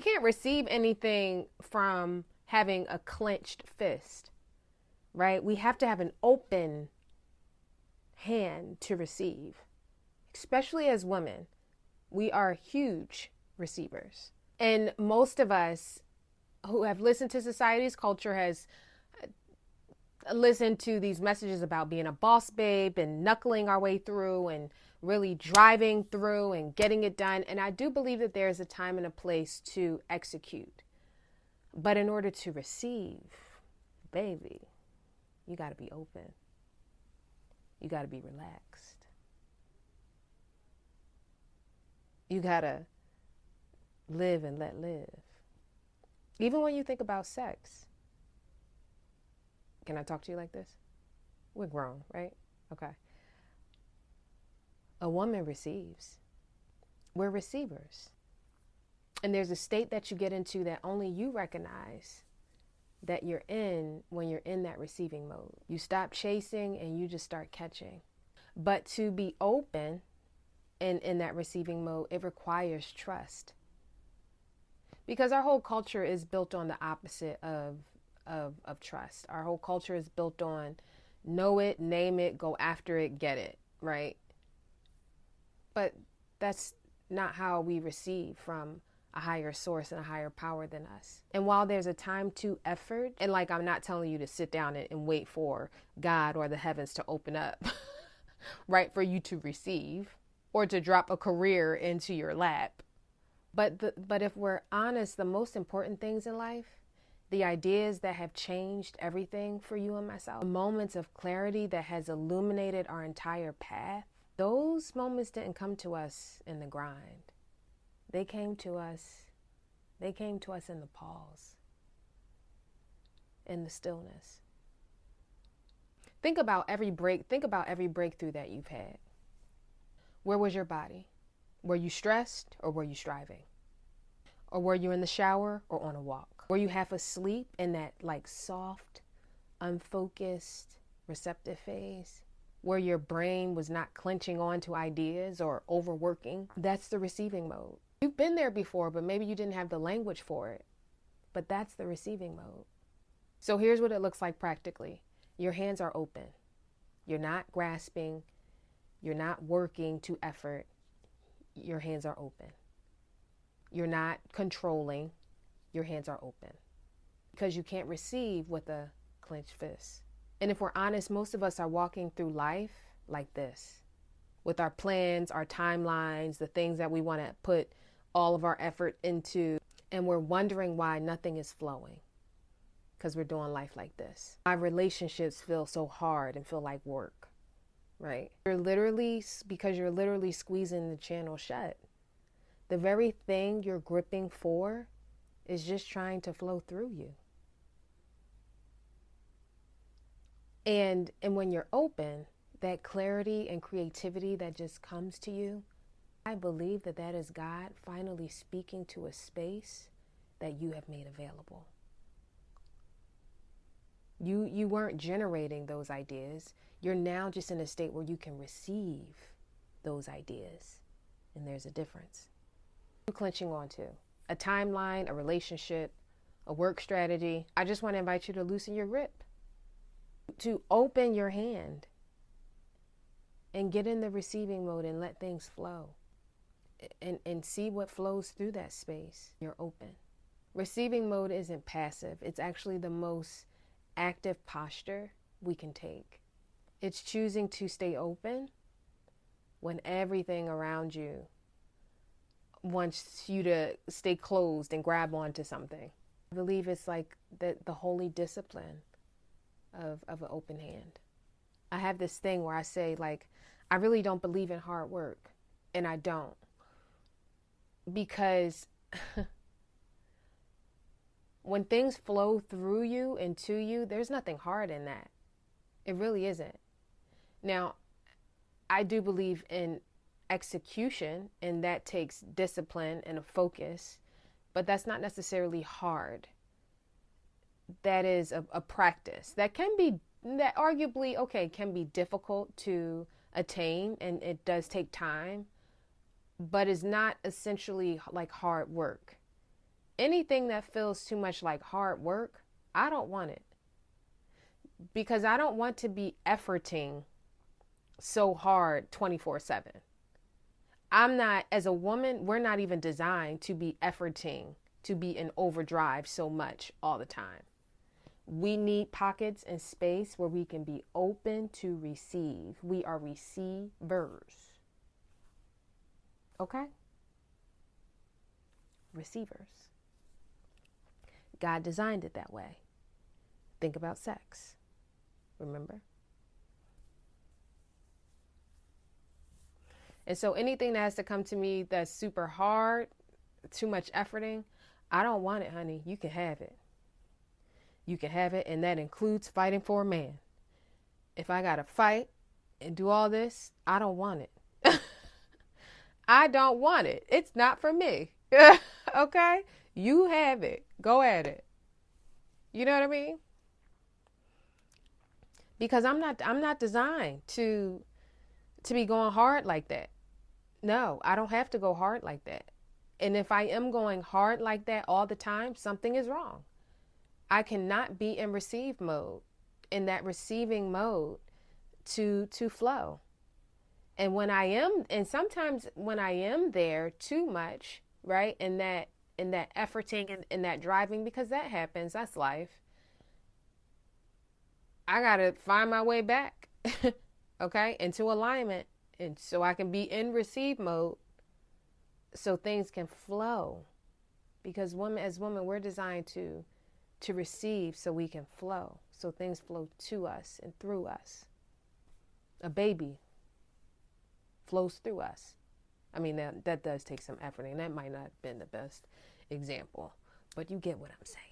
You can't receive anything from having a clenched fist, right? We have to have an open hand to receive, especially as women. We are huge receivers. And most of us who have listened to society's culture has listened to these messages about being a boss babe and knuckling our way through and really driving through and getting it done. And I do believe that there is a time and a place to execute. But in order to receive, baby, you got to be open. You got to be relaxed. You got to live and let live. Even when you think about sex. Can I talk to you like this? We're grown, right? Okay. A woman receives. We're receivers. And there's a state that you get into that only you recognize that you're in when you're in that receiving mode. You stop chasing and you just start catching. But to be open and in that receiving mode, it requires trust. Because our whole culture is built on the opposite of trust. Our whole culture is built on know it, name it, go after it, get it, right? But that's not how we receive from a higher source and a higher power than us. And while there's a time to effort, and like I'm not telling you to sit down and wait for God or the heavens to open up, right, for you to receive or to drop a career into your lap. But if we're honest, the most important things in life, the ideas that have changed everything for you and myself, the moments of clarity that has illuminated our entire path, those moments didn't come to us in the grind. They came to us in the pause, in the stillness. Think about every breakthrough that you've had. Where was your body? Were you stressed or were you striving? Or were you in the shower or on a walk? Were you half asleep in that like soft, unfocused, receptive phase? Where your brain was not clenching on to ideas or overworking? That's the receiving mode. You've been there before, but maybe you didn't have the language for it. But that's the receiving mode. So here's what it looks like practically. Your hands are open. You're not grasping. You're not working to effort. Your hands are open. You're not controlling. Your hands are open. Because you can't receive with a clenched fist. And if we're honest, most of us are walking through life like this. With our plans, our timelines, the things that we want to put all of our effort into. And we're wondering why nothing is flowing. Because we're doing life like this. Our relationships feel so hard and feel like work. Right? Because you're literally squeezing the channel shut. The very thing you're gripping for is just trying to flow through you. And when you're open, that clarity and creativity that just comes to you, I believe that is God finally speaking to a space that you have made available. You weren't generating those ideas. You're now just in a state where you can receive those ideas. And there's a difference. You're clenching onto a timeline, a relationship, a work strategy. I just want to invite you to loosen your grip, to open your hand and get in the receiving mode and let things flow and see what flows through that space. You're open. Receiving mode isn't passive. It's actually the most active posture we can take. It's choosing to stay open when everything around you wants you to stay closed and grab onto something. I believe it's like the holy discipline of an open hand. I have this thing where I say, like, I really don't believe in hard work. And I don't. Because when things flow through you and to you, there's nothing hard in that. It really isn't. Now, I do believe in execution, and that takes discipline and a focus, but that's not necessarily hard. That is a practice that arguably, okay, can be difficult to attain, and it does take time, but is not essentially like hard work. Anything that feels too much like hard work, I don't want it. Because I don't want to be efforting so hard 24/7. I'm not, as a woman, we're not even designed to be efforting, to be in overdrive so much all the time. We need pockets and space where we can be open to receive. We are receivers. Okay? Receivers. God designed it that way. Think about sex. Remember? And so anything that has to come to me that's super hard, too much efforting, I don't want it, honey. You can have it. You can have it, and that includes fighting for a man. If I got to fight and do all this, I don't want it. I don't want it. It's not for me. Okay? You have it. Go at it. You know what I mean? Because I'm not designed to be going hard like that. No, I don't have to go hard like that. And if I am going hard like that all the time, something is wrong. I cannot be in receive mode, in that receiving mode to flow. And when I am, and sometimes when I am there too much, right? In that efforting and in that driving, because that happens, that's life. I got to find my way back, okay, into alignment. And so I can be in receive mode so things can flow. Because as women, we're designed to receive so we can flow. So things flow to us and through us. A baby flows through us. I mean, that does take some effort, and that might not have been the best example, but you get what I'm saying.